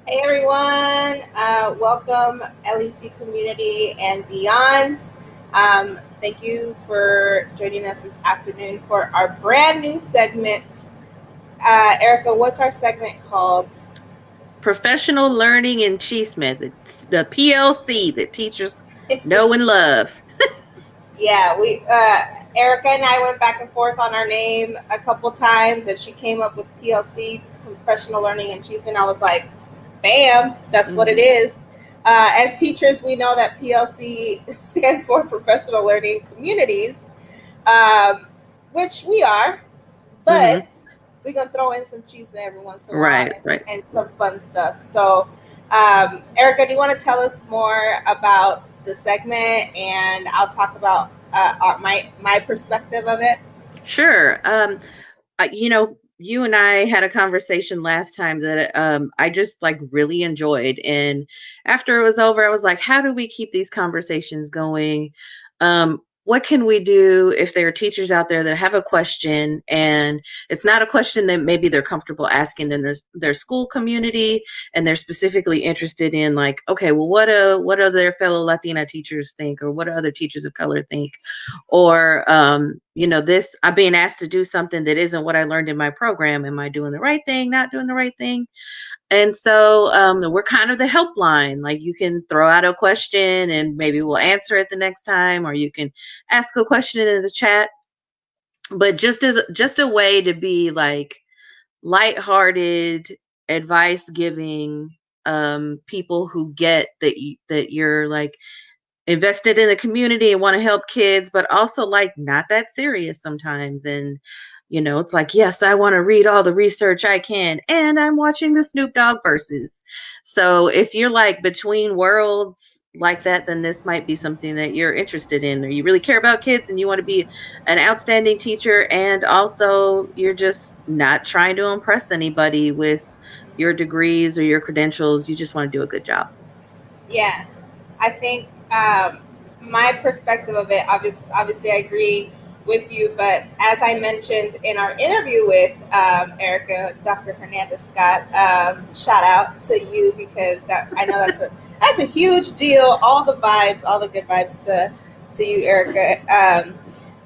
Hey everyone, welcome LEC community and beyond. Thank you for joining us this afternoon for our brand new segment. Erica, what's our segment called? Professional Learning in Chisme, the PLC that teachers know and love. Yeah, we Erica and I went back and forth on our name a couple times, and she came up with PLC, Professional Learning and Achievement. I was like, bam, that's what it is. As teachers, we know that PLC stands for Professional Learning Communities, um, which we are, Mm-hmm. but we're gonna throw in some cheese every once in a while Right, right. and some fun stuff. So, Erica, do you want to tell us more about the segment, and I'll talk about my perspective of it? Sure. You and I had a conversation last time that I just like really enjoyed. And after it was over, I was like, how do we keep these conversations going? What can we do if there are teachers out there that have a question and it's not a question that maybe they're comfortable asking in their school community, and they're specifically interested in like, okay, well, what do their fellow Latina teachers think, or what do other teachers of color think? Or this, I'm being asked to do something that isn't what I learned in my program. Am I doing the right thing, not doing the right thing? And so we're kind of the helpline. Like, you can throw out a question and maybe we'll answer it the next time, or you can ask a question in the chat. But just a way to be like lighthearted, advice giving, people who get that you're like invested in the community and want to help kids, but also like not that serious sometimes. And it's like, yes, I want to read all the research I can, and I'm watching the Snoop Dogg verses. So if you're like between worlds like that, then this might be something that you're interested in, or you really care about kids and you want to be an outstanding teacher, and also you're just not trying to impress anybody with your degrees or your credentials. You just want to do a good job. Yeah, I think my perspective of it, obviously, I agree with you. But as I mentioned in our interview with Erica, Dr. Hernandez Scott, shout out to you, because that I know that's a huge deal. All the vibes, all the good vibes to you, Erica.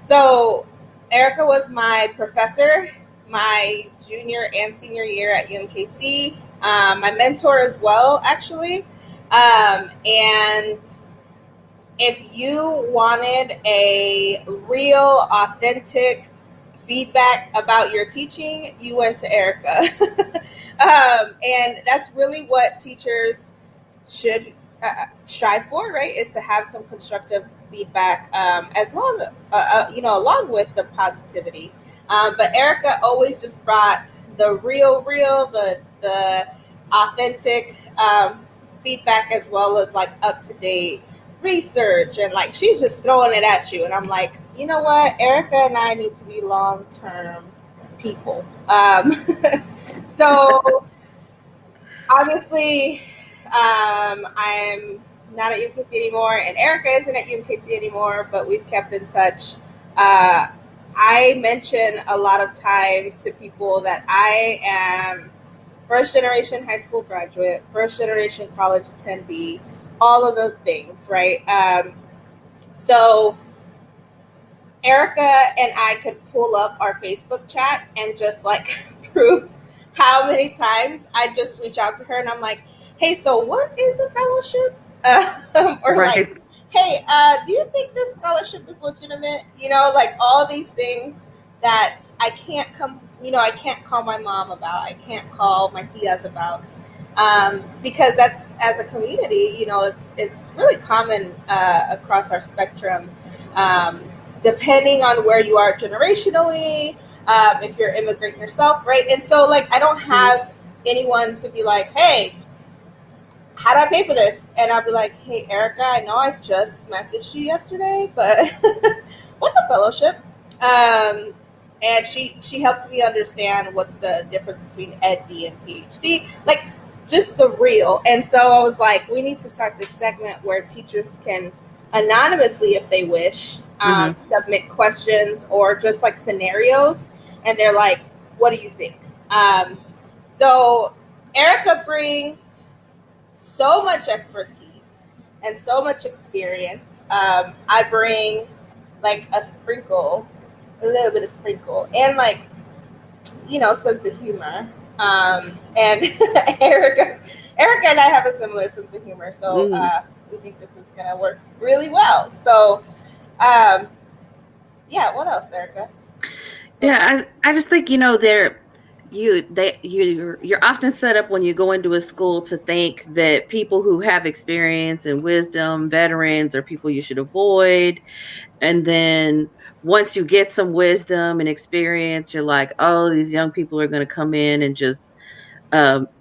So Erica was my professor my junior and senior year at UMKC. My mentor as well, actually. And if you wanted a real, authentic feedback about your teaching, you went to Erica. And that's really what teachers should strive for, right? Is to have some constructive feedback, along with the positivity. But Erica always just brought the real, the authentic feedback, as well as like up to date research, and like she's just throwing it at you. And I'm like, you know what, Erica and I need to be long term people. So obviously, I'm not at UMKC anymore, and Erica isn't at UMKC anymore, but we've kept in touch. Uh, I mention a lot of times to people that I am first generation high school graduate, first generation college attendee, all of the things, right? So Erica and I could pull up our Facebook chat and just like prove how many times I just reach out to her and I'm like, hey, so what is a fellowship? Or like, Right. hey, do you think this scholarship is legitimate? Like all these things that I can't call my mom about, I can't call my tias about. Because that's, as a community, it's really common across our spectrum. Um, Depending on where you are generationally, if you're immigrant yourself, right? And so, like, I don't Mhm. have anyone to be like, hey, how do I pay for this? And I'll be like, hey, Erica, I know I just messaged you yesterday, but what's a fellowship? And she helped me understand what's the difference between EdD and PhD, like just the real. And so I was like, we need to start this segment where teachers can anonymously, if they wish, Mhm. submit questions or just like scenarios, and they're like, what do you think? So Erica brings so much expertise and so much experience. I bring like a little bit of sprinkle, and like, sense of humor. And Erica and I have a similar sense of humor, so we think this is gonna work really well. So, yeah. What else, Erica? Yeah, I just think, you're often set up when you go into a school to think that people who have experience and wisdom, veterans, are people you should avoid. And then once you get some wisdom and experience, you're like, oh, these young people are going to come in and just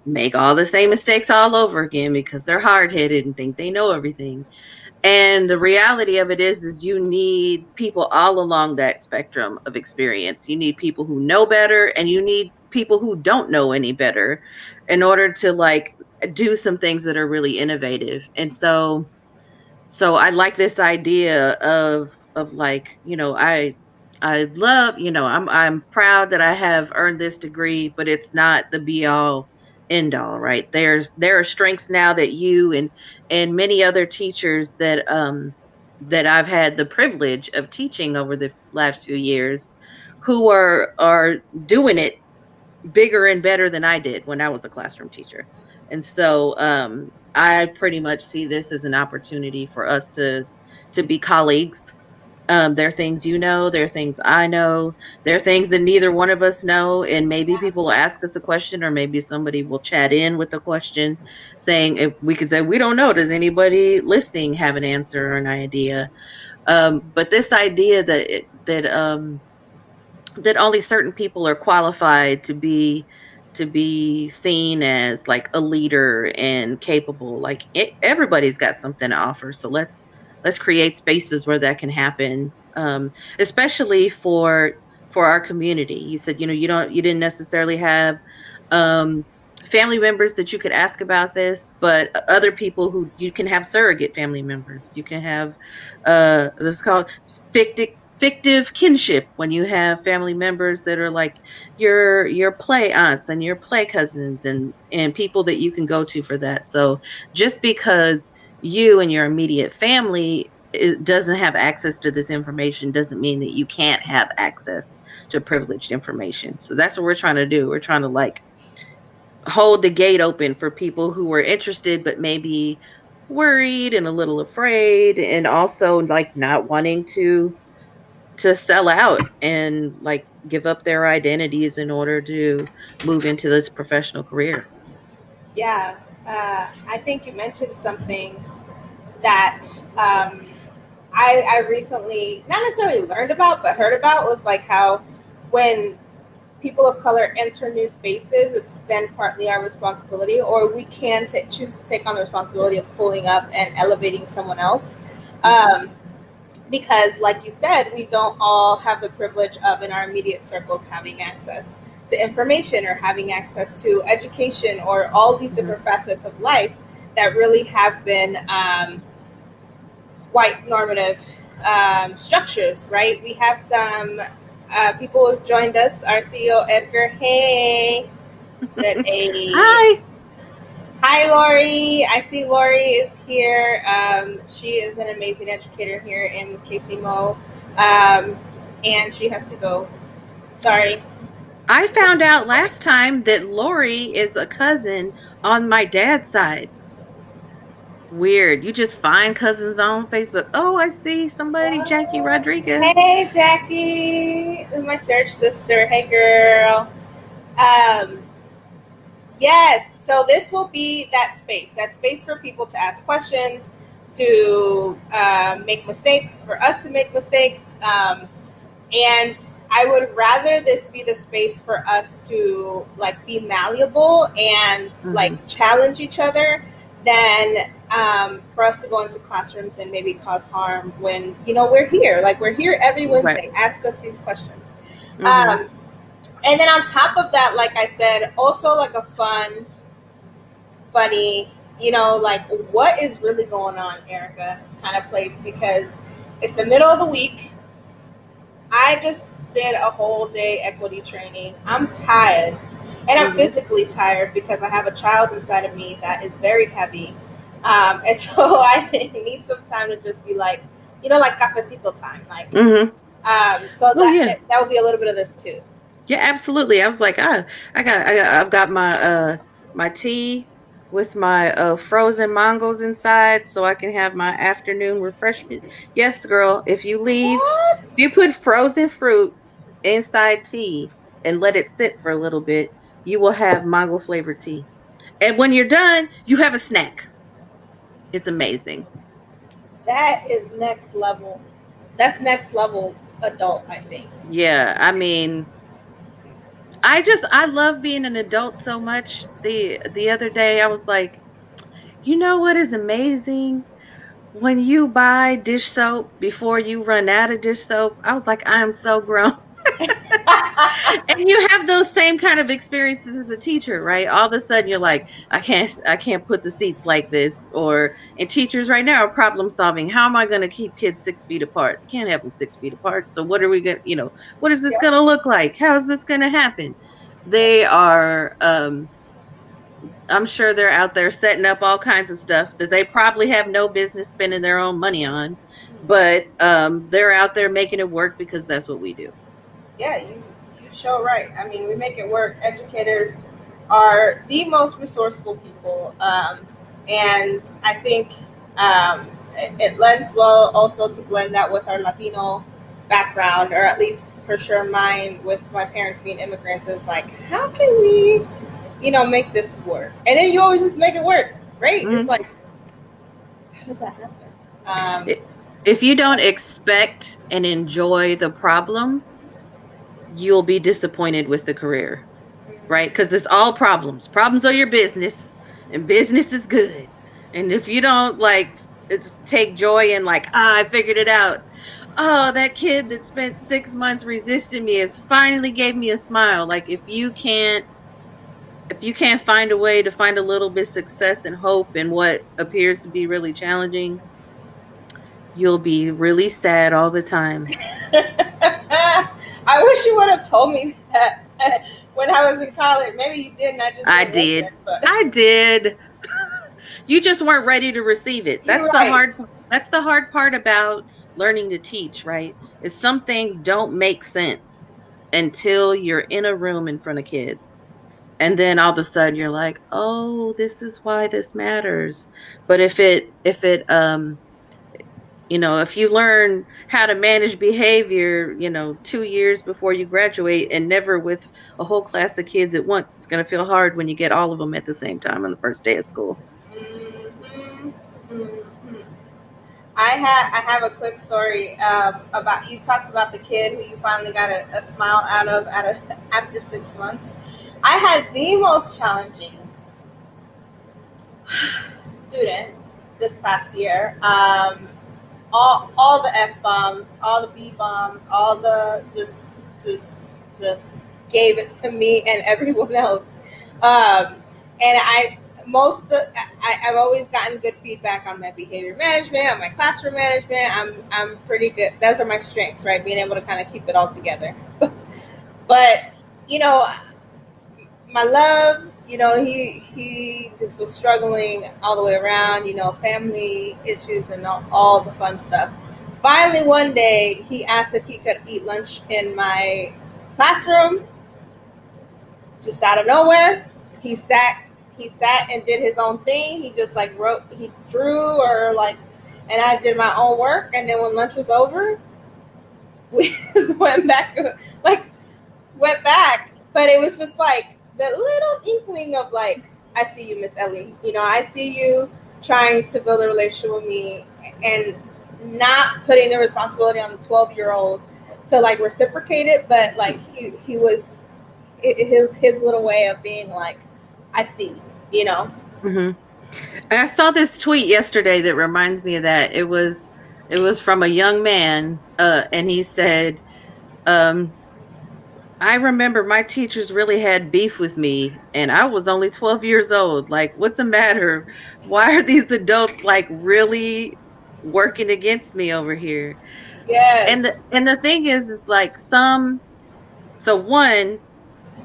make all the same mistakes all over again because they're hard-headed and think they know everything. And the reality of it is you need people all along that spectrum of experience. You need people who know better, and you need people who don't know any better in order to like do some things that are really innovative. And so I like this idea of like, I love, I'm proud that I have earned this degree, but it's not the be all end all, right? There are strengths now that you and many other teachers that I've had the privilege of teaching over the last few years who are doing it bigger and better than I did when I was a classroom teacher. And so I pretty much see this as an opportunity for us to be colleagues. There are things there are things I know, there are things that neither one of us know, and maybe people will ask us a question, or maybe somebody will chat in with a question saying, if we could say, we don't know, does anybody listening have an answer or an idea? But this idea that only certain people are qualified to be seen as like a leader and capable, like everybody's got something to offer, so let's create spaces where that can happen, especially for our community. You said, you didn't necessarily have um family members that you could ask about this, but other people who you can have surrogate family members. You can have this is called fictive kinship, when you have family members that are like your play aunts and your play cousins and people that you can go to for that. So just because you and your immediate family doesn't have access to this information doesn't mean that you can't have access to privileged information. So that's what we're trying to do. We're trying to like hold the gate open for people who were interested but maybe worried and a little afraid, and also like not wanting to sell out and like give up their identities in order to move into this professional career. Yeah, I think you mentioned something that I recently not necessarily learned about, but heard about, was like how when people of color enter new spaces, it's then partly our responsibility, or we can choose to take on the responsibility of pulling up and elevating someone else. Because, like you said, we don't all have the privilege of, in our immediate circles, having access to information or having access to education or all these different facets of life that really have been white normative structures, right? We have some people who have joined us. Our CEO, Edgar, hey, said hey. Hi. Hi, Lori. I see Lori is here. She is an amazing educator here in KCMO, and she has to go. Sorry. I found out last time that Lori is a cousin on my dad's side. Weird. You just find cousins on Facebook. Oh, I see somebody, Jackie Rodriguez. Hey, Jackie. This is my search sister. Hey, girl. Yes. So this will be that space for people to ask questions, to make mistakes, for us to make mistakes. And I would rather this be the space for us to like be malleable and like challenge each other than for us to go into classrooms and maybe cause harm when, we're here. Like, we're here every Wednesday. Right. Ask us these questions. And then on top of that, like I said, also like a funny, like what is really going on, Erica, kind of place, because it's the middle of the week. I just did a whole day equity training. I'm tired. And I'm Mhm. physically tired because I have a child inside of me that is very heavy. And so I need some time to just be like, like cafecito time. Like, Mhm. so Oh yeah. that would be a little bit of this too. Yeah, absolutely. I was like, I've got my tea with my frozen mangoes inside so I can have my afternoon refreshment. Yes, girl, What? if you put frozen fruit inside tea and let it sit for a little bit, you will have mango flavored tea. And when you're done, you have a snack. It's amazing. That is next level. That's next level adult, I think. Yeah, I mean, I love being an adult so much. The other day I was like, you know what is amazing? When you buy dish soap before you run out of dish soap, I was like, I am so grown. And you have those same kind of experiences as a teacher, right? All of a sudden you're like, I can't put the seats like this. Or and teachers right now are problem solving. How am I gonna keep kids 6 feet apart? Can't have them 6 feet apart. So what are we gonna, what is this Yep. gonna look like? How is this gonna happen? Yep. They are I'm sure they're out there setting up all kinds of stuff that they probably have no business spending their own money on, but they're out there making it work because that's what we do. Yeah, you show right. I mean, we make it work. Educators are the most resourceful people, and I think it lends well also to blend that with our Latino background, or at least for sure mine. With my parents being immigrants, is like, how can we, make this work? And then you always just make it work, right? It's Mm-hmm. like, how does that happen? If you don't expect and enjoy the problems, you'll be disappointed with the career, right? Because it's all problems. Problems are your business, and business is good. And if you don't it's take joy in like, I figured it out. Oh, that kid that spent 6 months resisting me has finally gave me a smile. Like if you can't find a way to find a little bit of success and hope in what appears to be really challenging, you'll be really sad all the time. I wish you would have told me that when I was in college. Maybe you didn't. I just I didn't did. listen. But I did. You just weren't ready to receive it. you're right. That's the hard part about learning to teach, right? Is some things don't make sense until you're in a room in front of kids. And then all of a sudden you're like, "Oh, this is why this matters." But if it if you learn how to manage behavior, 2 years before you graduate and never with a whole class of kids at once, it's going to feel hard when you get all of them at the same time on the first day of school. Mm-hmm. Mm-hmm. I have a quick story about, you talked about the kid who you finally got a smile out of after 6 months. I had the most challenging student this past year. All the F bombs, all the B bombs, all the just gave it to me and everyone else. And I've always gotten good feedback on my behavior management, on my classroom management. I'm pretty good. Those are my strengths, right? Being able to kind of keep it all together. But you know, my love, he just was struggling all the way around, family issues and all the fun stuff. Finally, one day, he asked if he could eat lunch in my classroom, just out of nowhere. He sat and did his own thing. He just like he drew or like, and I did my own work. And then when lunch was over, we just like went back. But it was just like the little inkling of like, I see you, Miss Ellie. I see you trying to build a relationship with me and not putting the responsibility on the 12-year-old to like reciprocate it. But like he was his little way of being like, I see. Hmm. I saw this tweet yesterday that reminds me of that. It was from a young man, and he said, um, I remember my teachers really had beef with me, and I was only 12 years old. Like, what's the matter? Why are these adults like really working against me over here? Yes. And the thing is like so one,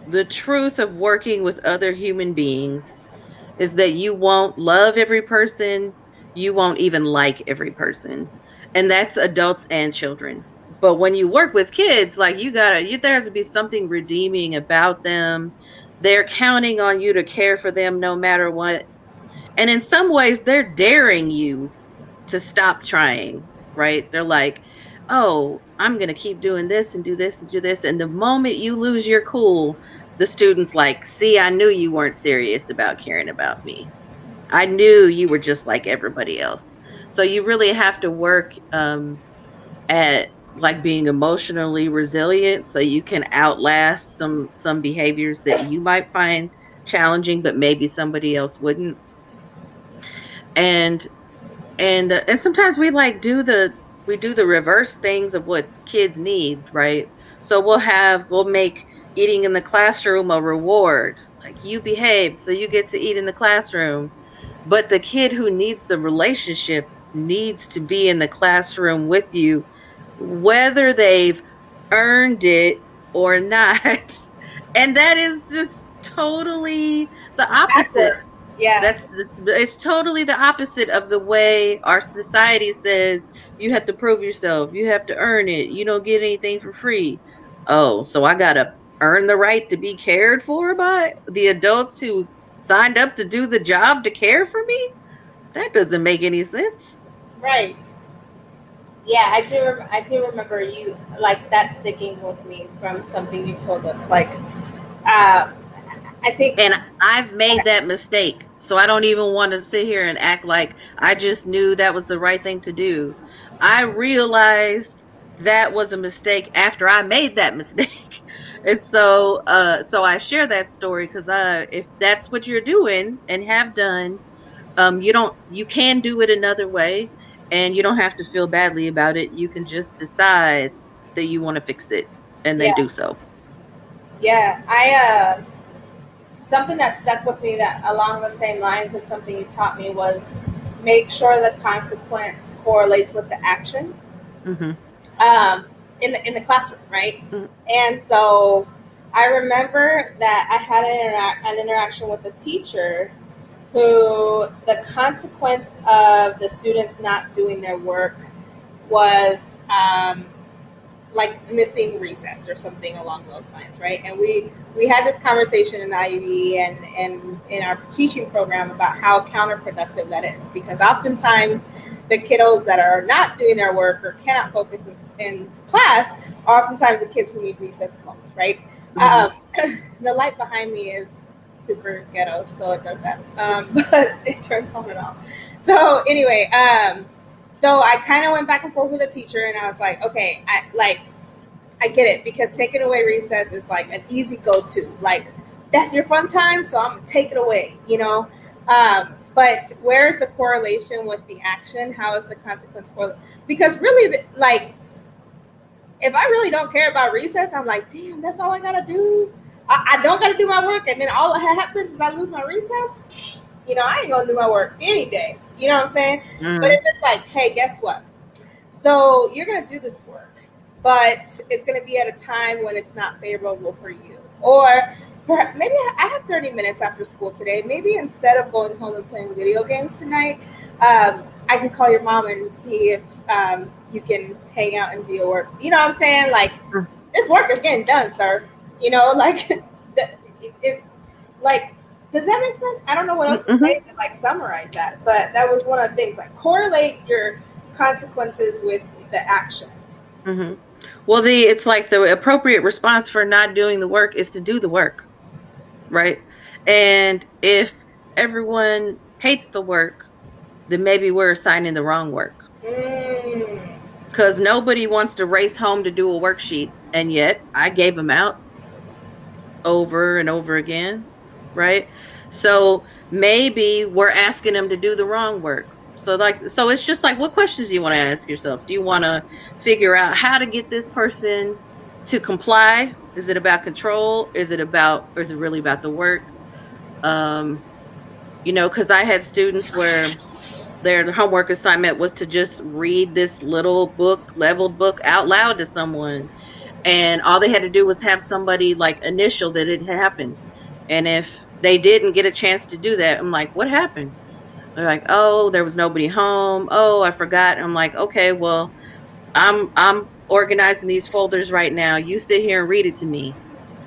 the truth of working with other human beings is that you won't love every person, you won't even like every person. And that's adults and children. But when you work with kids, like there has to be something redeeming about them. They're counting on you to care for them no matter what. And in some ways, they're daring you to stop trying, right? They're like, oh, I'm going to keep doing this and do this and do this. And the moment you lose your cool, the student's like, see, I knew you weren't serious about caring about me. I knew you were just like everybody else. So you really have to work at like being emotionally resilient so you can outlast some behaviors that you might find challenging, but maybe somebody else wouldn't. And and sometimes we do the reverse things of what kids need, right? So we'll make eating in the classroom a reward, like you behaved so you get to eat in the classroom. But the kid who needs the relationship needs to be in the classroom with you whether they've earned it or not. And that is just totally the opposite. Backward. Yeah. That's it's totally the opposite of the way our society says you have to prove yourself, you have to earn it, you don't get anything for free. Oh, so I gotta earn the right to be cared for by the adults who signed up to do the job to care for me? That doesn't make any sense. Right. Yeah, I do remember you like that sticking with me from something you told us. Like, I think. And I've made that mistake. So I don't even want to sit here and act like I just knew that was the right thing to do. I realized that was a mistake after I made that mistake. And so I share that story because if that's what you're doing and have done, you can do it another way, and you don't have to feel badly about it. You can just decide that you want to fix it, and then Yeah, do so. yeah. I something that stuck with me that along the same lines of something you taught me was make sure the consequence correlates with the action. Hmm. um, in the classroom, right? And so I remember that I had an interaction with a teacher who the consequence of the students not doing their work was like missing recess or something along those lines, right? And we had this conversation in IUE and in our teaching program about how counterproductive that is, because oftentimes the kiddos that are not doing their work or cannot focus in class are oftentimes the kids who need recess the most, right? The light behind me is super ghetto, so it does that, but it turns on and off. So anyway, so I kind of went back and forth with the teacher, and I was like, okay, I get it, because taking away recess is like an easy go-to. Like, that's your fun time, so I'm gonna take it away, you know. But where's the correlation with the action? How is the consequence correlate? Because really, like, if I really don't care about recess, I'm like, damn, that's all I gotta do. I don't gotta do my work, and then all that happens is I lose my recess. You know, I ain't gonna do my work any day. You know what I'm saying? But if it's like, hey, guess what? So you're gonna do this work, but it's gonna be at a time when it's not favorable for you, or maybe I have 30 minutes after school today. Maybe instead of going home and playing video games tonight, I can call your mom and see if you can hang out and do your work. You know what I'm saying? Like, this work is getting done, sir. You know, like, like, does that make sense? I don't know what else to say to like summarize that, but that was one of the things. Like, correlate your consequences with the action. Mm-hmm. Well, it's like the appropriate response for not doing the work is to do the work, right? And if everyone hates the work, then maybe we're assigning the wrong work. Because nobody wants to race home to do a worksheet, and yet I gave them out over and over again, right? So maybe we're asking them to do the wrong work. So it's just like, what questions do you want to ask yourself? Do you want to figure out how to get this person to comply? Is it about control? Or is it really about the work? You know, because I had students where their homework assignment was to just read this little book, leveled book, out loud to someone. and all they had to do was have somebody like initial that it had happened. And if they didn't get a chance to do that, I'm like, what happened? They're like, oh, there was nobody home. Oh, I forgot. I'm like, okay, well, I'm organizing these folders right now. You sit here and read it to me.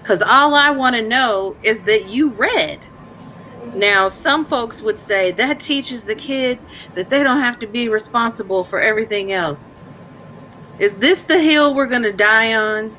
Because all I want to know is that you read. Now, some folks would say that teaches the kid that they don't have to be responsible for everything else. Is this the hill we're going to die on?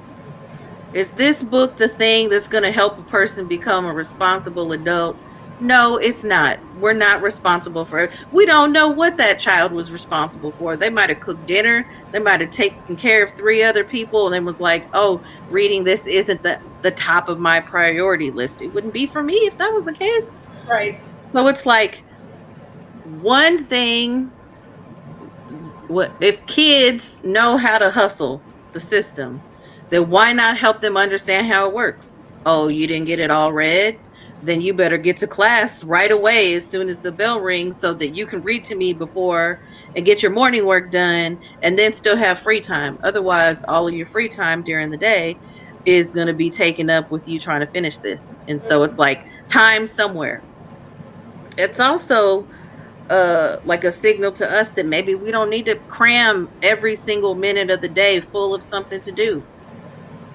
Is this book the thing that's going to help a person become a responsible adult? No, it's not. We're not responsible for it. We don't know what that child was responsible for. They might have cooked dinner. They might have taken care of 3 other people and then was like, oh, reading this isn't the top of my priority list. It wouldn't be for me if that was the case. Right. So it's like one thing, if kids know how to hustle the system, then why not help them understand how it works? Oh, you didn't get it all read? Then you better get to class right away as soon as the bell rings so that you can read to me before and get your morning work done and then still have free time. Otherwise, all of your free time during the day is going to be taken up with you trying to finish this. And so it's like time somewhere. It's also like a signal to us that maybe we don't need to cram every single minute of the day full of something to do.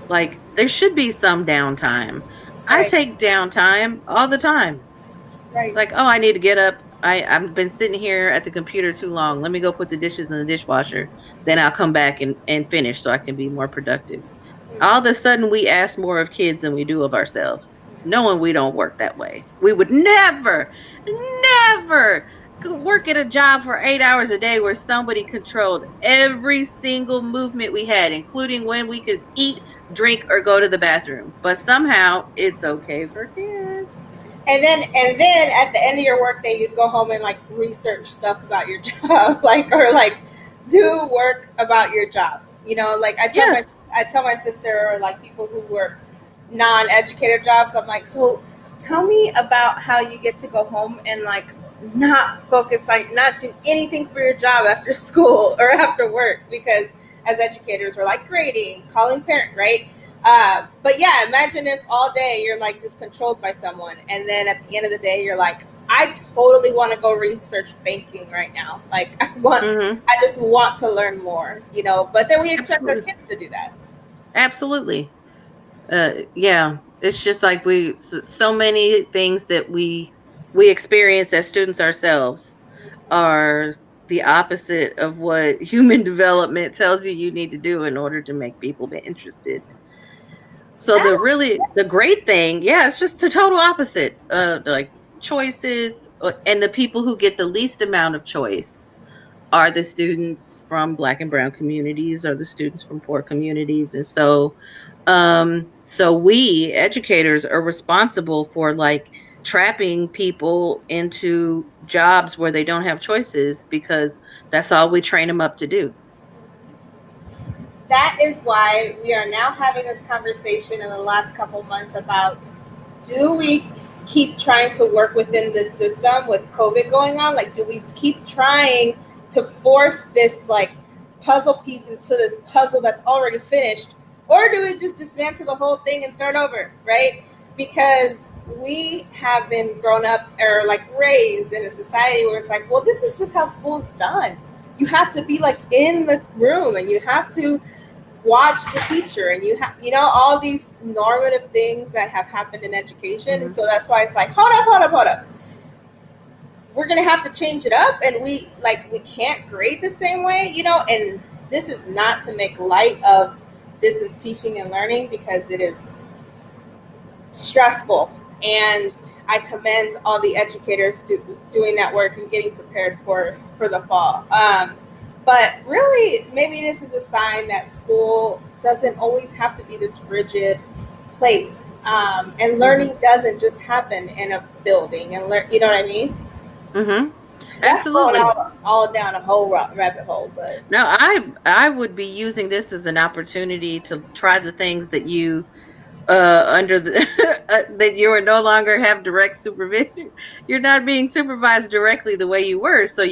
Like there should be some downtime. I Right. take downtime all the time. Right. Like, oh, I need to get up. I've been sitting here at the computer too long. Let me go put the dishes in the dishwasher. Then I'll come back and finish so I can be more productive. All of a sudden, we ask more of kids than we do of ourselves, knowing we don't work that way. We would never, never work at a job for 8 hours a day where somebody controlled every single movement we had, including when we could eat, drink, or go to the bathroom. But somehow it's okay for kids. And then at the end of your workday, you'd go home and like research stuff about your job, or do work about your job. You know, like I tell my sister, or like people who work non-educator jobs, I'm like, so tell me about how you get to go home and like not focus, like not do anything for your job after school or after work, because as educators we're like grading, calling parent, right? But yeah, imagine if all day you're like just controlled by someone, and then at the end of the day you're like, I totally want to go research banking right now. Like I just want to learn more, you know. But then we expect our kids to do that. Absolutely. Yeah, it's just like so many things that we experience as students ourselves are the opposite of what human development tells you need to do in order to make people be interested. So the great thing, yeah, it's just the total opposite. Like choices, and the people who get the least amount of choice are the students from Black and brown communities, or the students from poor communities. And so so we educators are responsible for like trapping people into jobs where they don't have choices, because that's all we train them up to do. That is why we are now having this conversation in the last couple months about, do we keep trying to work within this system with COVID going on? Like, do we keep trying to force this like puzzle piece into this puzzle that's already finished? Or do we just dismantle the whole thing and start over, right? Because we have been grown up or like raised in a society where it's like, well, this is just how school's done. You have to be like in the room and you have to watch the teacher, and you have, you know, all these normative things that have happened in education. And so that's why it's like, hold up. We're going to have to change it up, and we can't grade the same way, you know. And this is not to make light of distance teaching and learning, because it is stressful, and I commend all the educators doing that work and getting prepared for the fall. But really, maybe this is a sign that school doesn't always have to be this rigid place, and learning doesn't just happen in a building. And you know what I mean? Absolutely. That's all down a whole rabbit hole. But no, I would be using this as an opportunity to try the things that you under the that you are no longer have direct supervision. You're not being supervised directly the way you were. So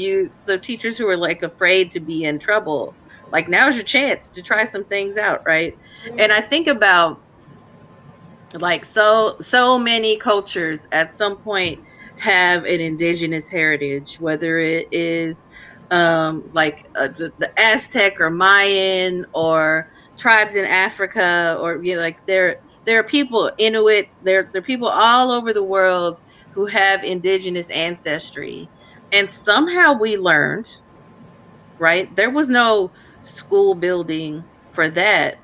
teachers who are like afraid to be in trouble Like, now's your chance to try some things out, right? And I Mm-hmm. think about, like, so many cultures at some point have an indigenous heritage, whether it is like the Aztec or Mayan or tribes in Africa, or, you know, like, there are people, Inuit, there are people all over the world who have indigenous ancestry, and somehow we learned, right? There was no school building for that.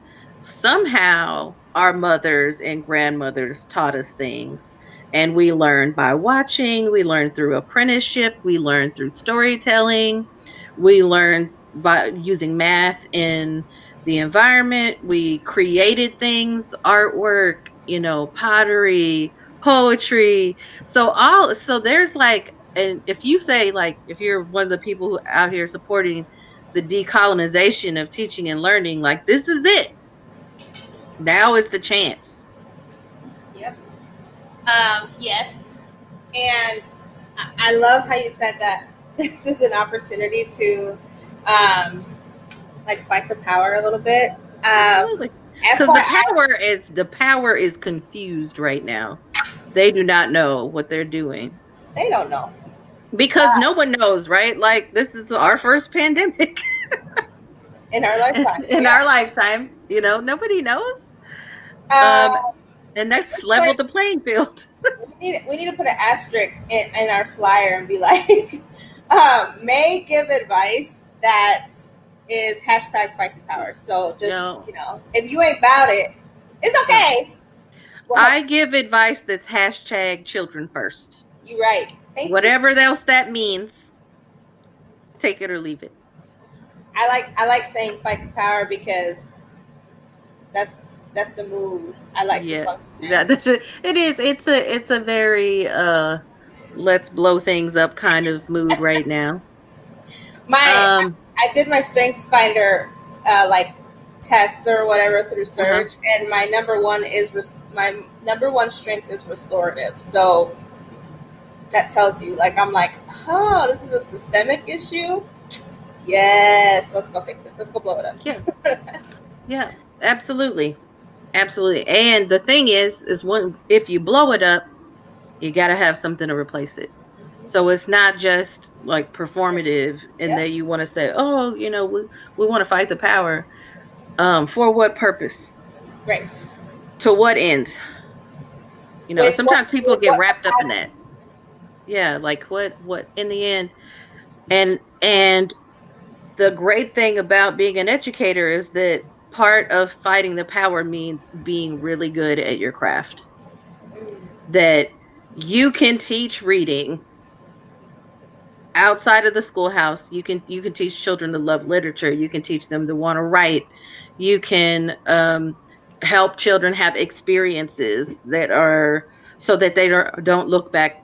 Somehow our mothers and grandmothers taught us things. And we learned by watching, we learned through apprenticeship, we learned through storytelling, we learned by using math in the environment. We created things, artwork, you know, pottery, poetry. So there's like, and if you say, like, if you're one of the people who out here supporting the decolonization of teaching and learning, like, this is it. Now is the chance. Yep. Yes. And I love how you said that this is an opportunity to um, like fight the power a little bit. Absolutely. Because FYI, the power is confused right now. They do not know what they're doing. they don't know. Because no one knows, right? Like, this is our first pandemic In our lifetime. in our Yeah. lifetime. You know, nobody knows. Um, Um, and we that's put leveled the playing field. we need to put an asterisk in our flyer and be like, may give advice that is hashtag fight the power. So just, No, if you ain't about it, it's no. okay. We'll help I give advice that's hashtag children first. you. Right. Thank you. Whatever else that means, take it or leave it. I like saying fight the power because that's the mood I like to Yeah, function yeah, in. it is. It's a very let's blow things up kind of mood right now. My Um, I did my strengths finder like tests or whatever through uh-huh. search, and my number one strength is restorative. So that tells you, like, I'm like, oh, this is a systemic issue. Yes, let's go fix it. Let's go blow it up. Yeah, yeah, absolutely, absolutely. And the thing is when if you blow it up, you got to have something to replace it. So it's not just like performative in Yeah, that you want to say, oh, you know, we want to fight the power. For what purpose? great. To what end? You know, With sometimes people get what wrapped up in that. capacity? Yeah, like, what in the end. And the great thing about being an educator is that part of fighting the power means being really good at your craft. That you can teach reading outside of the schoolhouse. You can teach children to love literature. You can teach them to want to write. You can help children have experiences that are so that they don't look back,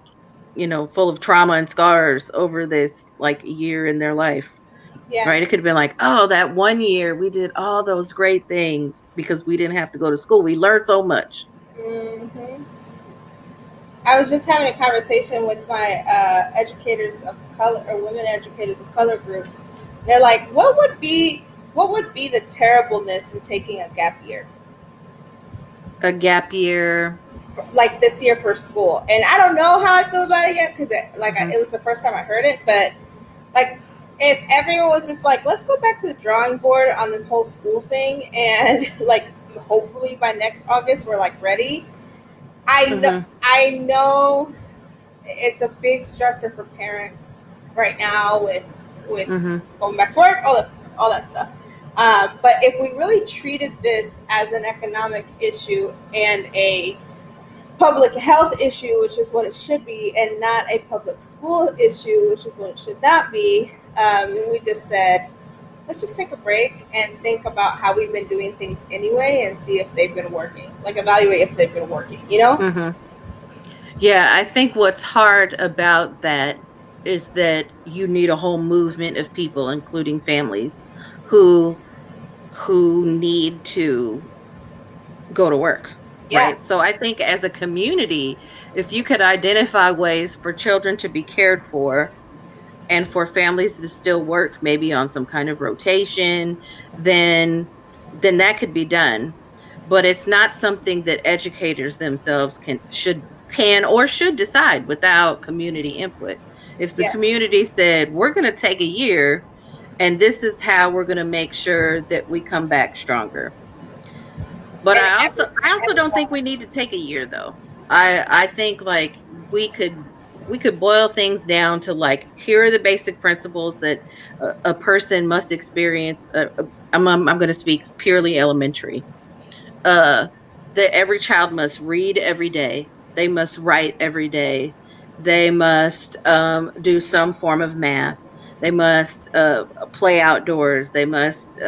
you know, full of trauma and scars over this like year in their life. Yeah. Right? It could have been like, oh, that one year we did all those great things because we didn't have to go to school. We learned so much. hmm I was just having a conversation with my educators of color, or women educators of color group. They're like, what would be the terribleness in taking a gap year, A gap year. like this year for school? And I don't know how I feel about it yet because Mhm. it was the first time I heard it. But like, if everyone was just like, let's go back to the drawing board on this whole school thing, and like hopefully by next August we're like ready. Mhm. I know it's a big stressor for parents right now with Mhm. going back to work, all that stuff. But if we really treated this as an economic issue and a public health issue, which is what it should be, and not a public school issue, which is what it should not be, and we just said, let's just take a break and think about how we've been doing things anyway and see if they've been working. Like, evaluate if they've been working, you know? Mhm. Yeah, I think what's hard about that is that you need a whole movement of people, including families, who need to go to work, Yeah. right? So I think as a community, if you could identify ways for children to be cared for and for families to still work maybe on some kind of rotation, then that could be done. But it's not something that educators themselves can or should decide without community input. If the Yes. community said, we're going to take a year and this is how we're going to make sure that we come back stronger. But And I also don't think we need to take a year though. I think like we could we could boil things down to like, here are the basic principles that a person must experience. I'm going to speak purely elementary. uh that every child must read every day, they must write every day, they must do some form of math, they must play outdoors, they must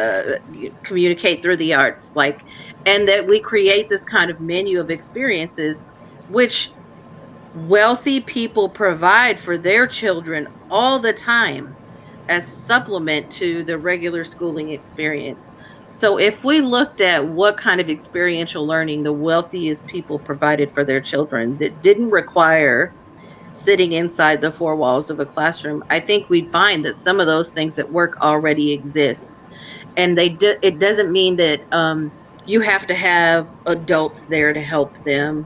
communicate through the arts, like, and that we create this kind of menu of experiences which wealthy people provide for their children all the time as supplement to the regular schooling experience. So if we looked at what kind of experiential learning the wealthiest people provided for their children that didn't require sitting inside the four walls of a classroom, I think we'd find that some of those things at work already exist. And it doesn't mean that you have to have adults there to help them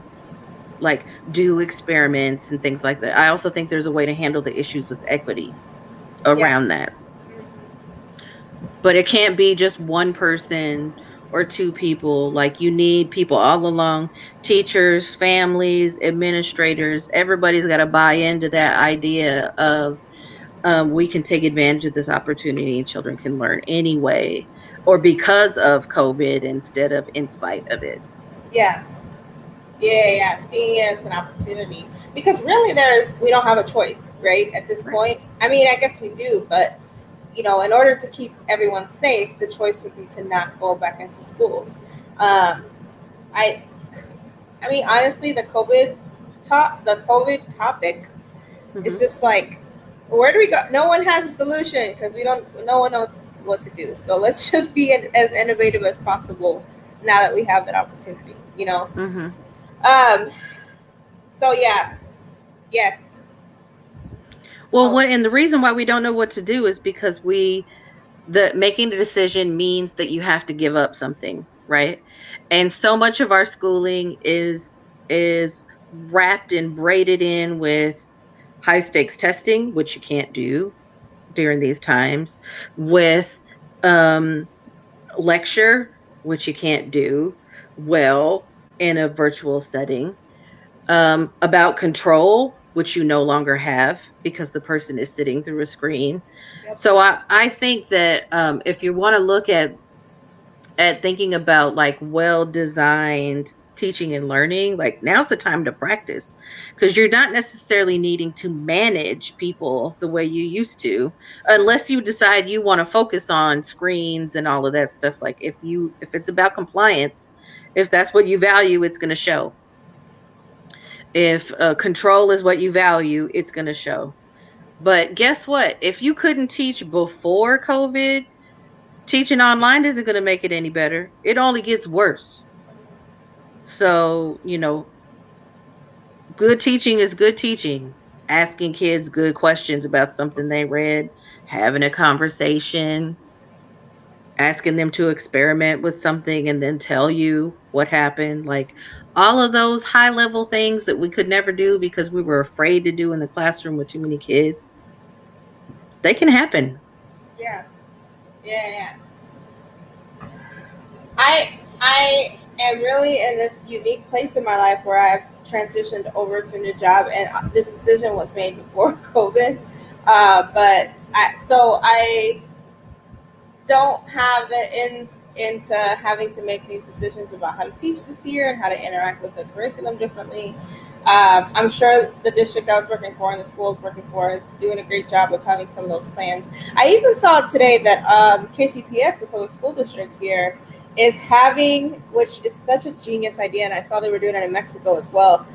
like do experiments and things like that. I also think there's a way to handle the issues with equity yeah. around that. But it can't be just one person or two people. Like, you need people all along, teachers, families, administrators. Everybody's got to buy into that idea of we can take advantage of this opportunity and children can learn anyway, or because of COVID instead of in spite of it. Yeah. Yeah. Seeing it as an opportunity, because really we don't have a choice, right? At this Right. point, I mean, I guess we do, but in order to keep everyone safe, the choice would be to not go back into schools. I mean, honestly, the COVID topic is just like, where do we go? No one has a solution because no one knows what to do. So let's just be as innovative as possible now that we have that opportunity. So yeah, yes. Well, and the reason why we don't know what to do is because making the decision means that you have to give up something, right? And so much of our schooling is wrapped and braided in with high stakes testing, which you can't do during these times, with um, lecture, which you can't do well in a virtual setting, about control, which you no longer have because the person is sitting through a screen. Yep. So I think that if you want to look at thinking about like well designed teaching and learning, like, now's the time to practice, because you're not necessarily needing to manage people the way you used to, unless you decide you want to focus on screens and all of that stuff. Like, if it's about compliance, if that's what you value, it's going to show. If control is what you value, it's going to show. But guess what? If you couldn't teach before COVID, teaching online isn't going to make it any better. It only gets worse. So, good teaching is good teaching. Asking kids good questions about something they read, having a conversation, asking them to experiment with something and then tell you what happened. Like, all of those high level things that we could never do because we were afraid to do in the classroom with too many kids, they can happen. Yeah. I am really in this unique place in my life where I've transitioned over to a new job, and this decision was made before COVID. But I don't have it into having to make these decisions about how to teach this year and how to interact with the curriculum differently. I'm sure the district I was working for and the school I was working for is doing a great job of having some of those plans. I even saw today that KCPS, the public school district here, is having, which is such a genius idea, and I saw they were doing it in Mexico as well,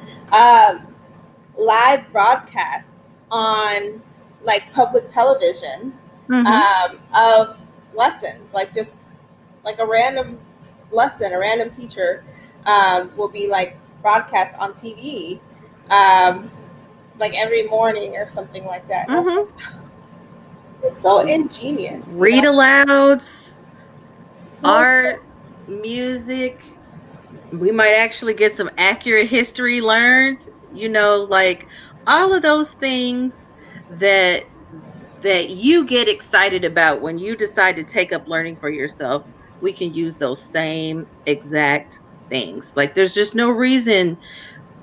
live broadcasts on like public television of lessons, like just like a random lesson, a random teacher will be like broadcast on TV like every morning or something like that. It's so ingenious, you read know. alouds, So art, music. We might actually get some accurate history learned, like all of those things that you get excited about when you decide to take up learning for yourself. We can use those same exact things. Like there's just no reason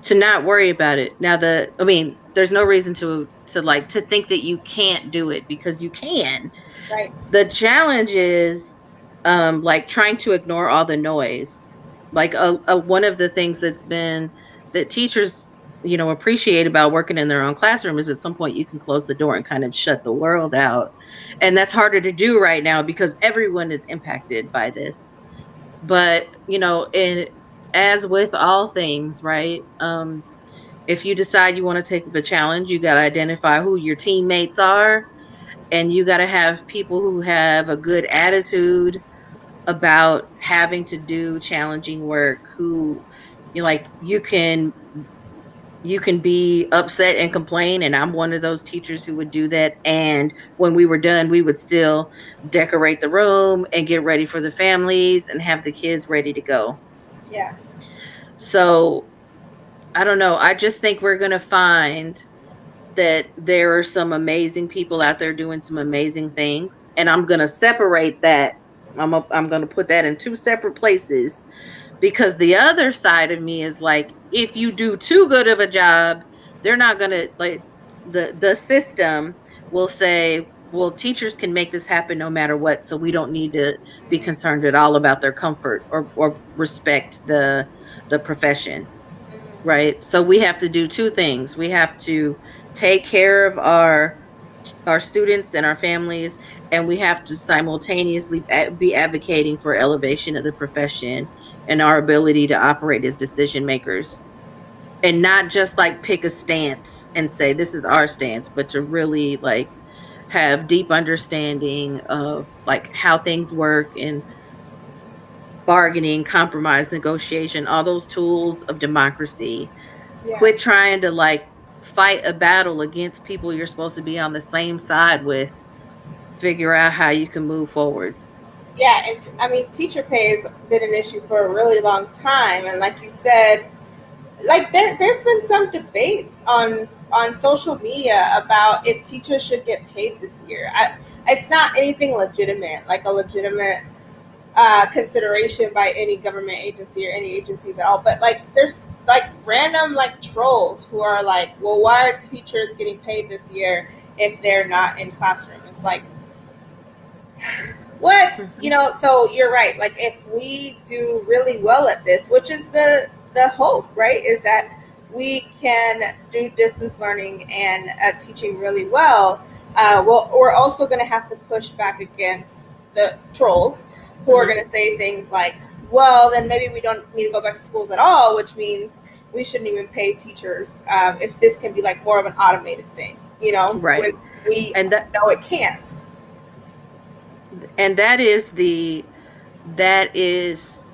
to not worry about it. Now there's no reason to think that you can't do it, because you can. right. The challenge is like trying to ignore all the noise. Like one of the things that teachers appreciate about working in their own classroom is at some point you can close the door and kind of shut the world out, and that's harder to do right now because everyone is impacted by this. But as with all things, right, if you decide you want to take up a challenge, you got to identify who your teammates are, and you got to have people who have a good attitude about having to do challenging work, who you can be upset and complain, and I'm one of those teachers who would do that, and when we were done we would still decorate the room and get ready for the families and have the kids ready to go. Yeah. So I don't know, I just think we're going to find that there are some amazing people out there doing some amazing things, and I'm going to separate that. I'm going to put that in two separate places, because the other side of me is like, if you do too good of a job, they're not going to, like, the system will say, well, teachers can make this happen no matter what, so we don't need to be Mm-hmm. concerned at all about their comfort or respect the profession. Mm-hmm. Right? So we have to do two things. We have to take care of our students and our families, and we have to simultaneously be advocating for elevation of the profession and our ability to operate as decision makers, and not just like pick a stance and say this is our stance, but to really like have deep understanding of like how things work, and bargaining, compromise, negotiation, all those tools of democracy. Yeah. Quit trying to like fight a battle against people you're supposed to be on the same side with. Figure out how you can move forward. Yeah, and I mean, teacher pay has been an issue for a really long time, and like you said, like there's been some debates on social media about if teachers should get paid this year. It's not anything legitimate, like a legitimate consideration by any government agency or any agencies at all. But like, there's like random like trolls who are like, well, why are teachers getting paid this year if they're not in classroom? It's like, what, Mm-hmm. so you're right, like if we do really well at this, which is the hope, right, is that we can do distance learning and teaching really well. Well, we're also going to have to push back against the trolls who are Mm-hmm. going to say things like, well, then maybe we don't need to go back to schools at all, which means we shouldn't even pay teachers if this can be like more of an automated thing, Right. when we And that know it can't. and that is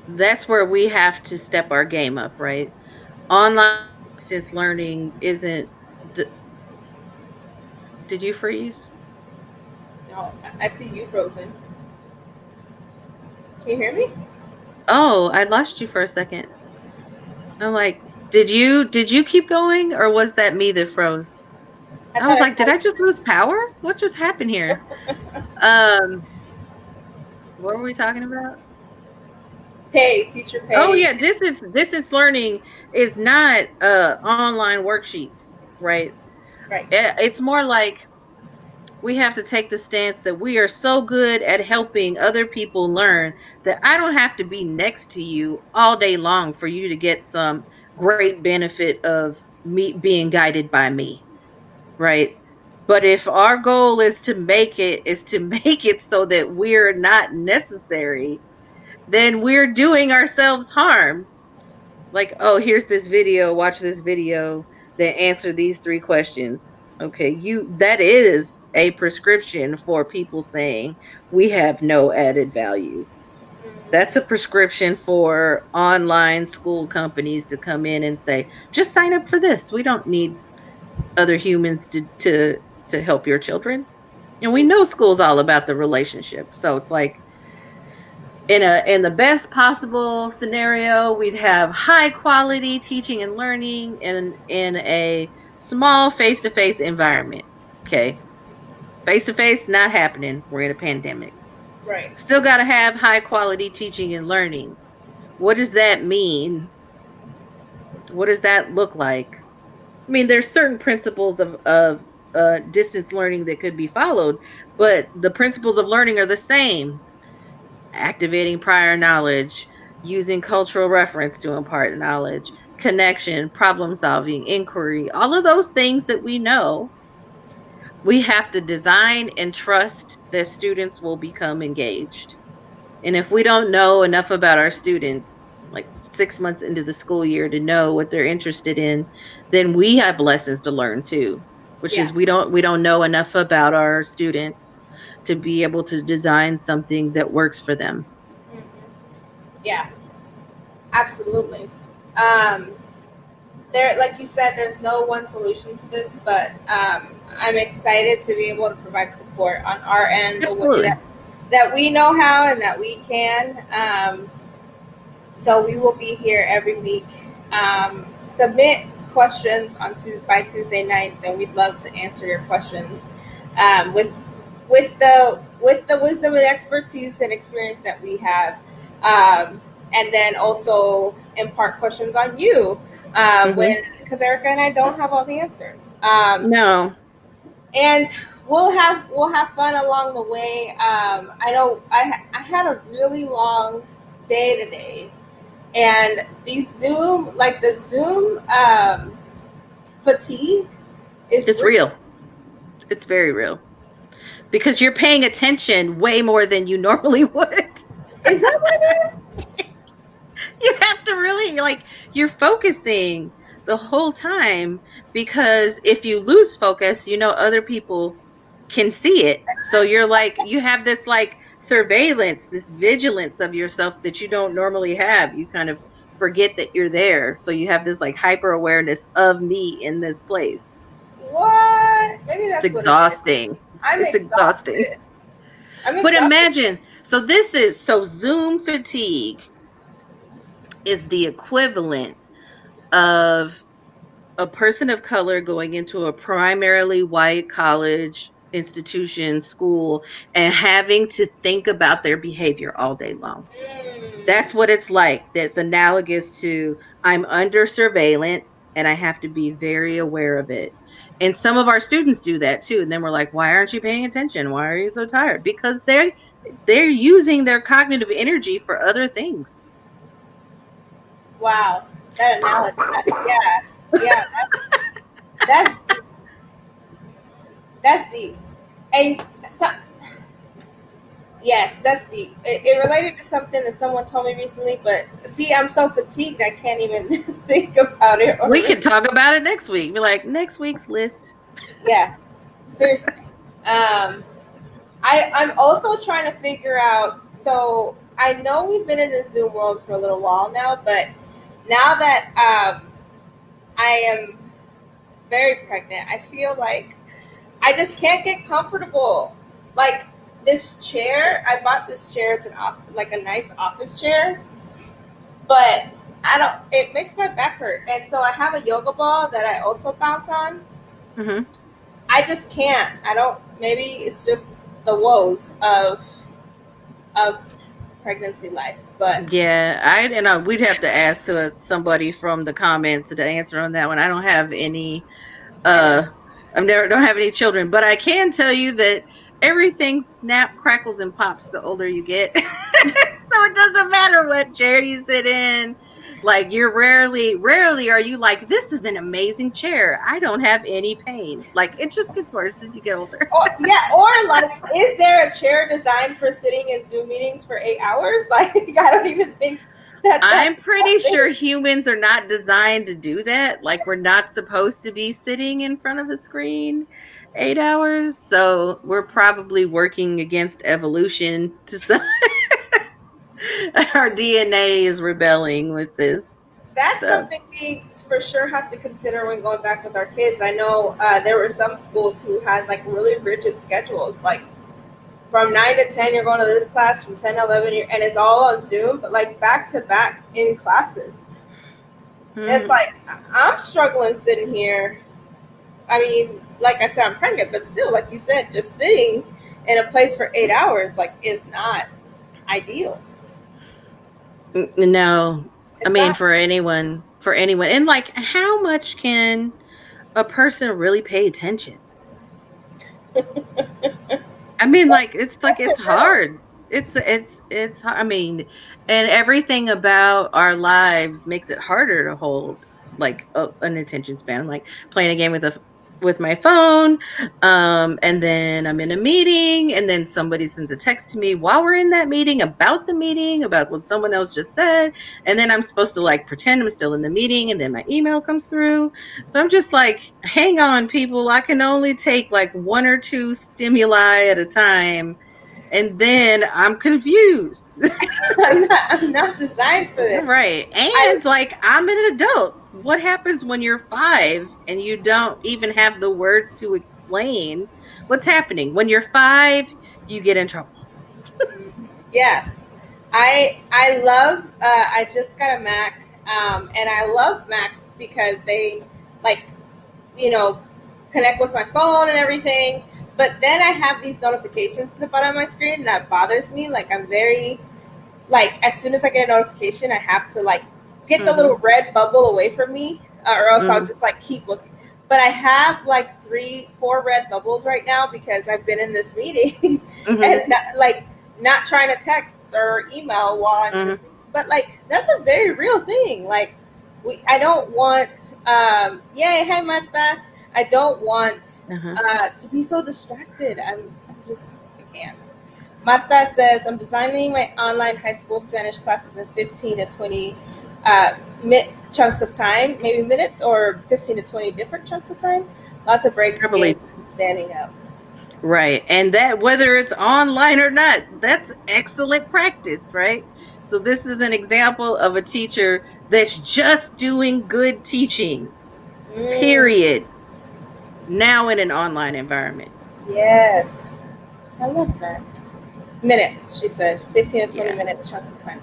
that's where we have to step our game up, right? Online distance learning isn't d- did you freeze? No, I see you frozen. Can you hear me? Oh, I lost you for a second. I'm like, did you keep going, or was that me that froze? I I thought was I like, saw did I you just lose frozen. power? What just happened here? Um, what were we talking about? Pay, teacher Oh pay. yeah, distance learning is not online worksheets, right? Right. It's more like we have to take the stance that we are so good at helping other people learn that I don't have to be next to you all day long for you to get some great benefit of me being guided by me, right? But if our goal is to make it so that we're not necessary, then we're doing ourselves harm. Like, oh, here's this video, watch this video, then answer these three questions. Okay, that is a prescription for people saying we have no added value. That's a Mm-hmm. prescription for online school companies to come in and say, just sign up for this. We don't need other humans to help your children. And we know school's all about the relationship. So it's like in the best possible scenario, we'd have high quality teaching and learning in a small face-to-face environment. Okay. Face-to-face not happening. We're in a pandemic. Right. Still got to have high quality teaching and learning. What does that mean? What does that look like? I mean, there's certain principles of distance learning that could be followed, but the principles of learning are the same. Activating prior knowledge, using cultural reference to impart knowledge, connection, problem solving, inquiry, all of those things that we know, we have to design and trust that students will become engaged. And if we don't know enough about our students, like 6 months into the school year to know what they're interested in, then we have lessons to learn too, which Yeah. is we don't know enough about our students to be able to design something that works for them. Hmm. Yeah. Absolutely. Um, there, like you said, there's no one solution to this, but I'm excited to be able to provide support on our end the way Absolutely. that we know how and that we can. So we will be here every week. Submit questions by Tuesday nights, and we'd love to answer your questions with the wisdom and expertise and experience that we have, and then also impart questions on you when because Erica and I don't have all the answers. No. And we'll have fun along the way. I know I had a really long day today, and the Zoom fatigue is It's real. It's very real. Because you're paying attention way more than you normally would. Is that what it is? You have to really you're focusing the whole time, because if you lose focus, other people can see it. So you have this surveillance, this vigilance of yourself that you don't normally have. You kind of forget that you're there. So you have this hyper awareness of me in this place. What? Maybe It's that's what it is. exhausting. I'm It's exhausting. exhausted. I'm But exhausted. imagine, so Zoom fatigue is the equivalent of a person of color going into a primarily white college institution, school, and having to think about their behavior all day long. That's what it's like. That's analogous to I'm under surveillance and I have to be very aware of it. And some of our students do that too. And then we're like, why aren't you paying attention? Why are you so tired? Because they're using their cognitive energy for other things. Wow, that analogy. Yeah, that's deep. That's deep. And so, yes, that's deep. It related to something that someone told me recently, but see, I'm so fatigued I can't even think about it. We can talk about it next week. Be like, next week's list. Yeah, seriously. I'm also trying to figure out. So I know we've been in the Zoom world for a little while now, but now that I am very pregnant, I feel like I just can't get comfortable. Like this chair, I bought this chair. It's a nice office chair, but I don't. It makes my back hurt, and so I have a yoga ball that I also bounce on. Mm-hmm. I just can't. I don't. Maybe it's just the woes of pregnancy life, but yeah, we'd have to ask somebody from the comments to answer on that one. I don't have any don't have any children, but I can tell you that everything snap, crackles, and pops the older you get. So it doesn't matter what chair you sit in. Like you're rarely are you like, this is an amazing chair. I don't have any pain. Like it just gets worse as you get older. or like, is there a chair designed for sitting in Zoom meetings for 8 hours? Like I don't even think I'm pretty sure humans are not designed to do that. Like we're not supposed to be sitting in front of a screen 8 hours. So we're probably working against evolution to some our DNA is rebelling with this. That's So something we for sure have to consider when going back with our kids. I know there were some schools who had like really rigid schedules, like from 9 to 10 you're going to this class, from 10 to 11 and it's all on Zoom, but like back to back in classes. It's like I'm struggling sitting here. I mean, like I said, I'm pregnant, but still, like you said, just sitting in a place for 8 hours like is not ideal. no, I It's mean not. for anyone, and like, how much can a person really pay attention? I mean, like For it's real. hard. It's I mean, and everything about our lives makes it harder to hold like an attention span. Like playing a game with my phone, and then I'm in a meeting, and then somebody sends a text to me while we're in that meeting about the meeting, about what someone else just said, and then I'm supposed to like pretend I'm still in the meeting, and then my email comes through. So I'm just like, hang on, people. I can only take like one or two stimuli at a time, and then I'm confused. I'm not designed for this. Right. I And like, I'm an adult. What happens when you're 5 and you don't even have the words to explain what's happening? When you're 5, you get in trouble. yeah. I love I just got a Mac, and I love Macs because they like, you know, connect with my phone and everything. But then I have these notifications at the bottom of my screen and that bothers me. Like I'm very like as soon as I get a notification, I have to like get the little Mm-hmm. red bubble away from me, or else I'll Mm-hmm. just like keep looking. But I have like 3, 4 red bubbles right now because I've been in this meeting Mm-hmm. and like not trying to text or email while I'm in Mm-hmm. this meeting. But like that's a very real thing. Like I don't want yay, hey Marta. I don't want Uh-huh. to be so distracted. I'm just I can't. Marta says, I'm designing my online high school Spanish classes in 15 to 20 uh, chunks of time, maybe minutes, or 15 to 20 different chunks of time. Lots of breaks, Probably. games, and standing up. Right. And that, whether it's online or not, that's excellent practice, right? So this is an example of a teacher that's just doing good teaching, Mm, period. Now in an online environment. yes. I love that. Minutes, she said. 15 to 20 Yeah. minute chunks of time.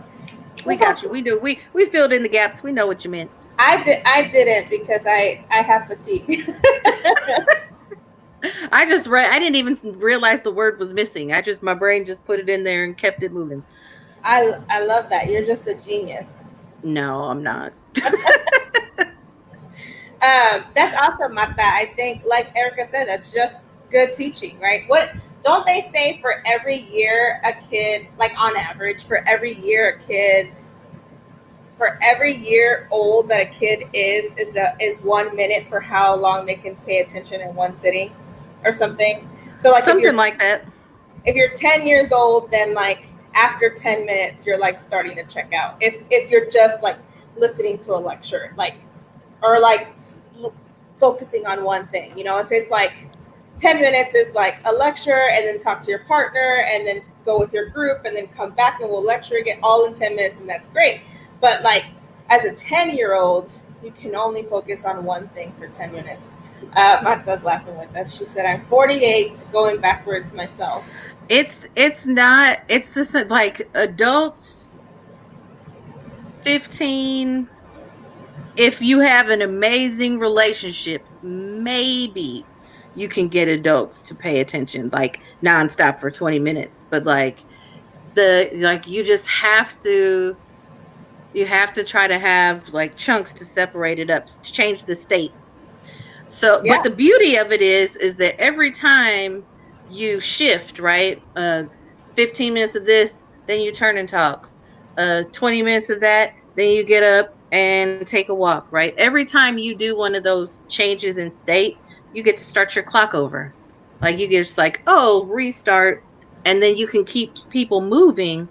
We That's got you. awesome. We do. We filled in the gaps. We know what you meant. I didn't because I have fatigue. I just read. I didn't even realize the word was missing. My brain just put it in there and kept it moving. I love that. You're just a genius. No, I'm not. That's awesome, Marta. I think, like Erica said, that's just good teaching, right? What don't they say for every year a kid, like on average, for every year old that a kid is 1 minute for how long they can pay attention in one sitting, or something. So like Something like that. if you're 10 years old, then like after 10 minutes you're like starting to check out. If you're just like listening to a lecture, like or like focusing on one thing. If it's like 10 minutes is like a lecture and then talk to your partner and then go with your group and then come back and we'll lecture again all in 10 minutes and that's great. But like as a 10-year-old, you can only focus on one thing for 10 minutes. Marta's laughing with us. She said, I'm 48 going backwards myself. It's not. It's this like adults 15. If you have an amazing relationship, maybe you can get adults to pay attention like nonstop for 20 minutes. But like you have to try to have like chunks to separate it up, to change the state. So, but Yeah. the beauty of it is that every time you shift, right? 15 minutes of this, then you turn and talk. 20 minutes of that, then you get up and take a walk, right? Every time you do one of those changes in state, you get to start your clock over. Like you get just like, oh, restart, and then you can keep people moving.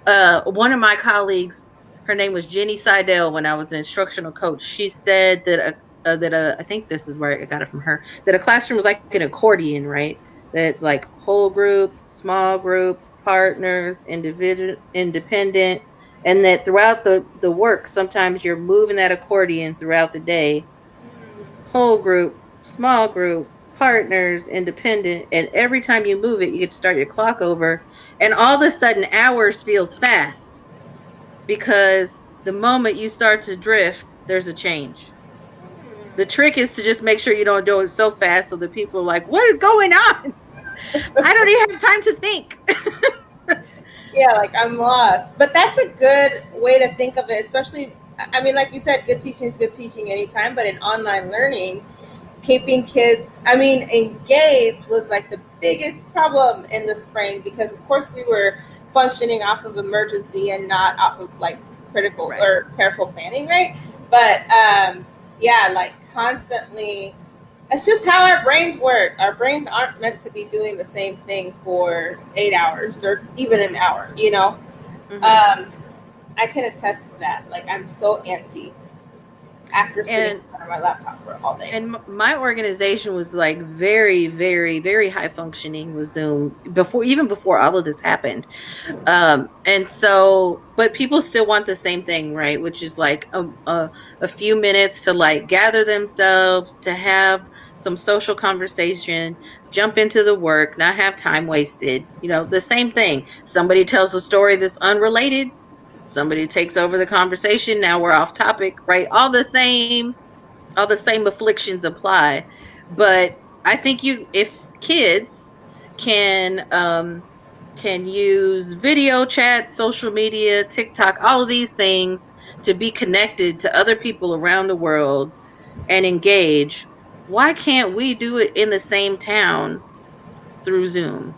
One of my colleagues, her name was Jenny Seidel, when I was an instructional coach, she said that I think this is where I got it from her, that a classroom was like an accordion, right? That like whole group, small group, partners, individual, independent, And that throughout the work, sometimes you're moving that accordion throughout the day, whole group, small group, partners, independent, and every time you move it, you get to start your clock over, and all of a sudden hours feels fast because the moment you start to drift, there's a change. The trick is to just make sure you don't do it so fast so that people are like, what is going on? I don't even have time to think. Yeah, like I'm lost. But that's a good way to think of it, especially, I mean, like you said, good teaching is good teaching anytime, but in online learning, keeping kids, I mean, engaged was like the biggest problem in the spring because, of course, we were functioning off of emergency and not off of like critical Right. or careful planning, right? But yeah, like constantly, it's just how our brains work. Our brains aren't meant to be doing the same thing for 8 hours or even an hour, you know? Mm-hmm. I can attest to that. Like, I'm so antsy after sitting in And front of my laptop for all day. my organization was like very, very, very high functioning with Zoom before all of this happened. And so, but people still want the same thing, right? Which is like a few minutes to like gather themselves, to have some social conversation, jump into the work, not have time wasted. You know, the same thing. Somebody tells a story that's unrelated. Somebody takes over the conversation. Now we're off topic, right? All the same afflictions apply. But I think if kids can can use video chat, social media, TikTok, all of these things to be connected to other people around the world and engage, why can't we do it in the same town through Zoom?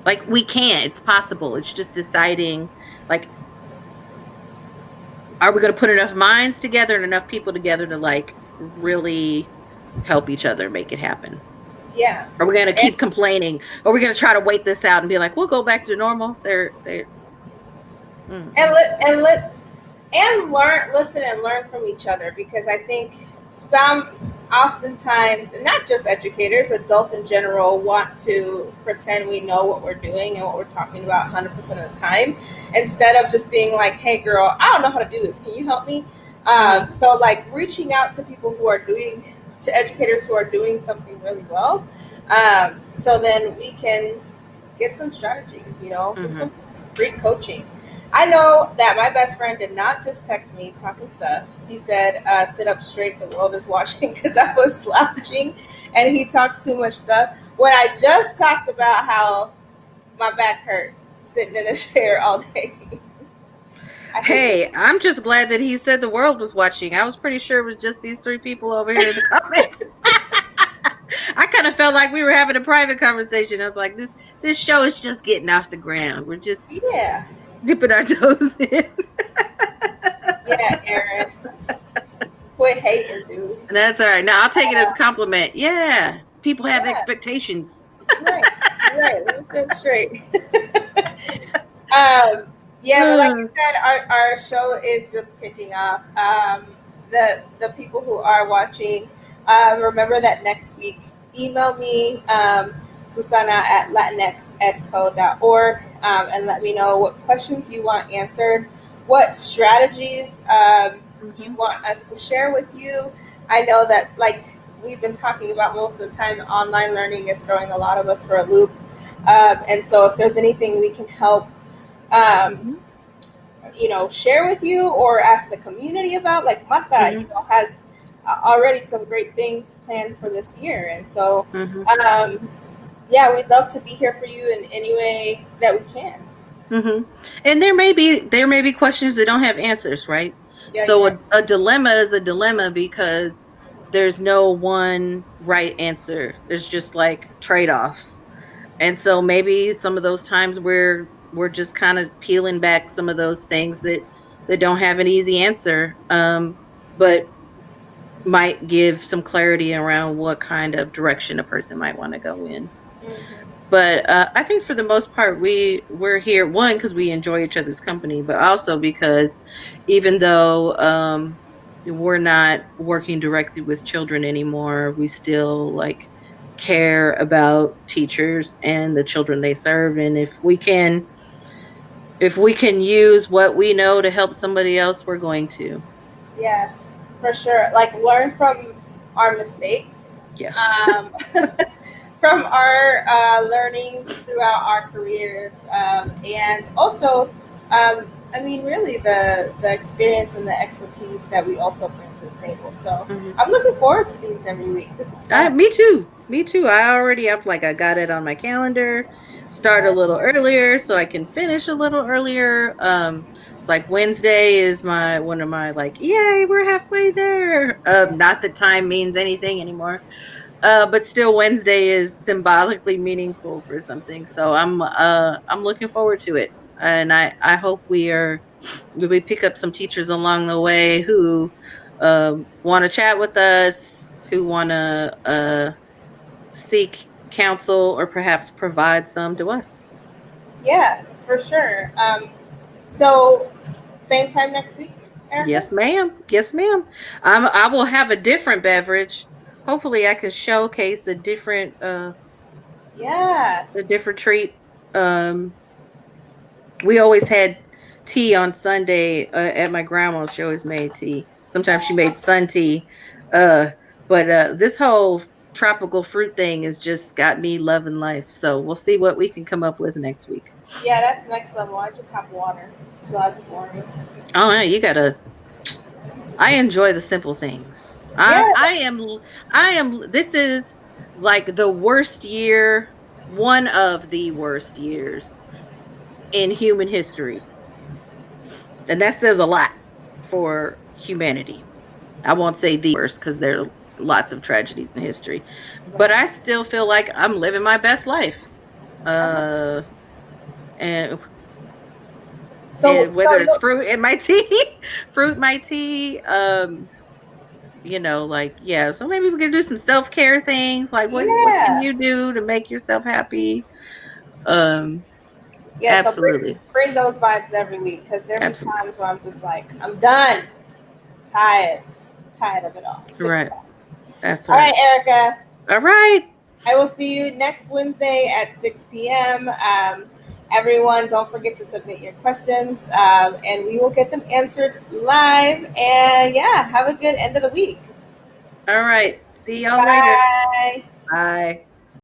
Like we can, it's possible. It's just deciding like are we going to put enough minds together and enough people together to like really help each other make it happen? Yeah. Are we going to And, keep complaining? Are we going to try to wait this out and be like, we'll go back to normal? and, Mm-mm. let, and, let, and learn, listen and learn from each other because I think some oftentimes, and not just educators, adults in general want to pretend we know what we're doing and what we're talking about 100% of the time instead of just being like, hey girl, I don't know how to do this, can you help me? Mm-hmm. So like reaching out to people who are doing, to educators who are doing something really well, so then we can get some strategies, get Mm-hmm. some free coaching. I know that my best friend did not just text me talking stuff. He said, sit up straight, the world is watching, because I was slouching and he talks too much stuff. When I just talked about how my back hurt sitting in a chair all day. I hate this. Hey, I'm just glad that he said the world was watching. I was pretty sure it was just these three people over here in the comments. I kind of felt like we were having a private conversation. I was like, this show is just getting off the ground. We're just Yeah. dipping our toes in. Yeah, Aaron. Quit hating, dude. That's all right. Now I'll take it as a compliment. Yeah, people have Yeah, expectations. you're right. You're right. Let's sit straight. Um, yeah, but like you said, our show is just kicking off. The people who are watching, remember that next week, email me, Susana at latinxedco.org, and let me know what questions you want answered, what strategies you Mm-hmm. want us to share with you. I know that, like we've been talking about most of the time, online learning is throwing a lot of us for a loop. And so if there's anything we can help um, Mm-hmm. share with you or ask the community about. Like Marta, Mm-hmm. has already some great things planned for this year, and so Mm-hmm. yeah, we'd love to be here for you in any way that we can. Mm-hmm. And there may be questions that don't have answers, right? Yeah, you're So right. a dilemma is a dilemma because there's no one right answer. There's just like trade-offs. And so maybe some of those times we're just kind of peeling back some of those things that don't have an easy answer, but might give some clarity around what kind of direction a person might want to go in. Mm-hmm. But I think for the most part, we're here one because we enjoy each other's company, but also because even though we're not working directly with children anymore, we still like care about teachers and the children they serve, and if we can if we can use what we know to help somebody else, we're going to. Yeah, for sure. Like learn from our mistakes, Yes. from our learnings throughout our careers, and also, I mean, really the experience and the expertise that we also bring to the table. So I'm looking forward to these every week. This is fun. Me too. Me too. I got it on my calendar. Start a little earlier so I can finish a little earlier. It's like Wednesday is one of my like, yay, we're halfway there. Not that time means anything anymore. But still Wednesday is symbolically meaningful for something. So I'm looking forward to it. And I hope we pick up some teachers along the way who want to chat with us, who want to seek counsel or perhaps provide some to us. Yeah, for sure. So same time next week, Erica? Yes, ma'am. Yes, ma'am. I will have a different beverage. Hopefully I can showcase a different treat. We always had tea on Sunday at my grandma's. She always made tea. Sometimes she made sun tea. But this whole tropical fruit thing has just got me loving life. So we'll see what we can come up with next week. Yeah, that's next level. I just have water, so that's boring. Oh, yeah, you gotta. I enjoy the simple things. I am. This is like the worst year, one of the worst years in human history. And that says a lot for humanity. I won't say the worst because there are lots of tragedies in history, but I still feel like I'm living my best life. And whether it's fruit in my tea, like, yeah. So maybe we can do some self-care things. Like what can you do to make yourself happy? Absolutely. So bring those vibes every week, because there be times where I'm just like, I'm done, tired of it all. Right. That's right. All right, Erica. All right. I will see you next Wednesday at 6 p.m. Everyone, don't forget to submit your questions, and we will get them answered live. And yeah, have a good end of the week. All right. See y'all later. Bye. Bye.